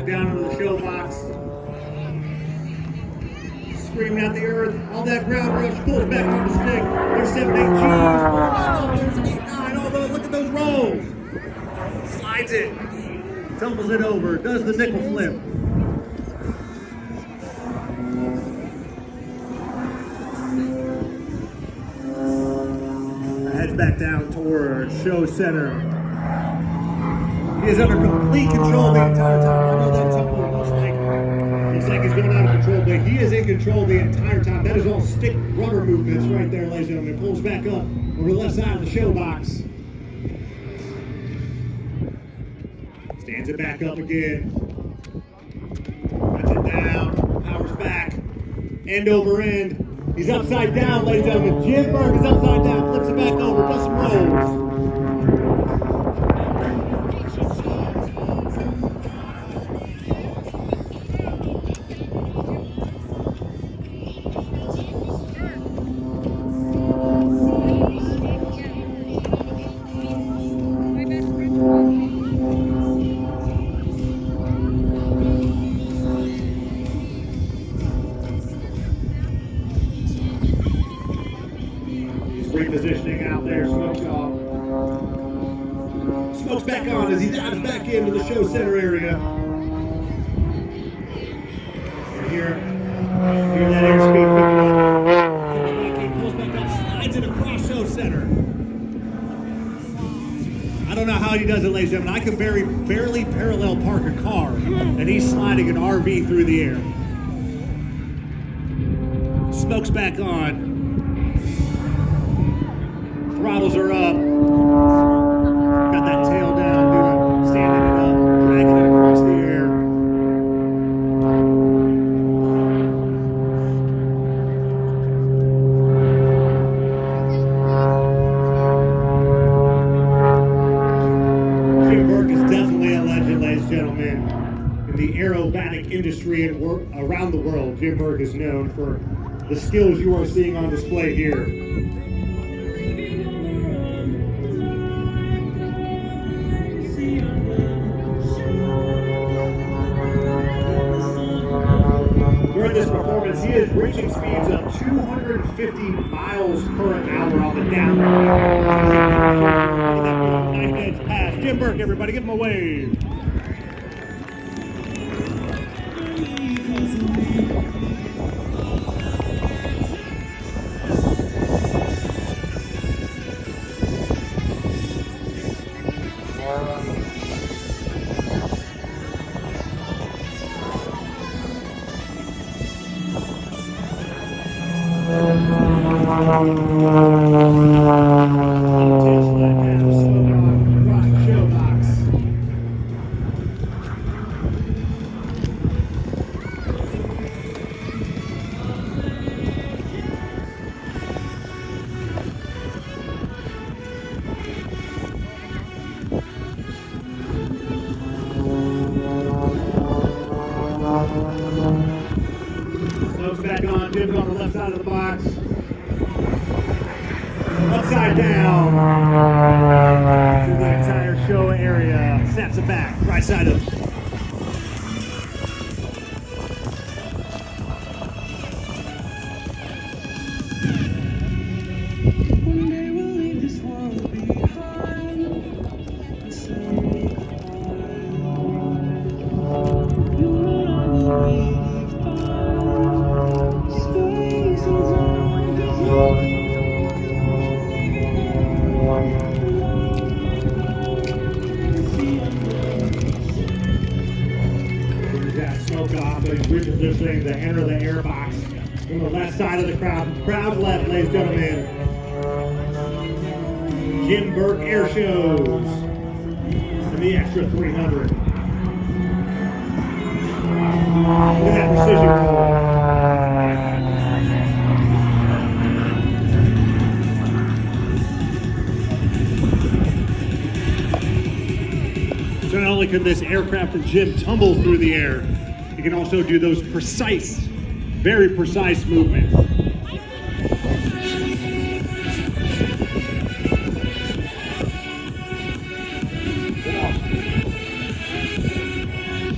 down into the show box. Screaming at the earth. All that ground rush pulls back on the stick. There's 7-8 G's. There's an 8-9. All those, look at those rolls. Slides it. Tumbles it over. Does the nickel flip. Heads back down toward show center. He is under complete control the entire time. I know that tumble looks like he's going out of control, but he is in control the entire time. That is all stick rubber movements right there, ladies and gentlemen. Pulls back up over the left side of the show box. Stands it back up again. Cuts it down. Powers back. End over end. He's upside down, ladies and gentlemen. Jim Bourke is upside down. Flips it back over. Does some rolls. Repositioning out there, smoke's off. Smoke's back on as he dives back into the show center area. And here that airspeed picking up. He pulls back up, slides it across show center. I don't know how he does it, ladies and gentlemen. I can barely parallel park a car, and he's sliding an RV through the air. Smoke's back on. Throttles are up. Got that tail down, standing it up, dragging it across the air. Jim Bourke is definitely a legend, ladies and gentlemen. In the aerobatic industry and around the world, Jim Bourke is known for the skills you are seeing on display here. During this performance, he is reaching speeds of 250 miles per hour on the downward. Knife edge pass. Jim Bourke, everybody, give him a wave. Smoke's back on. Jim's on the left side of the box. Upside down. Through the entire show area. Snaps it back. Right side up. Smoke off, but he's repositioning to enter the air box from the left side of the crowd. Crowd left, ladies and gentlemen. Jim Bourke Airshows and the extra 300. Look at that precision roll. So not only could this aircraft from Jim tumble through the air, he can also do those precise, very precise movements.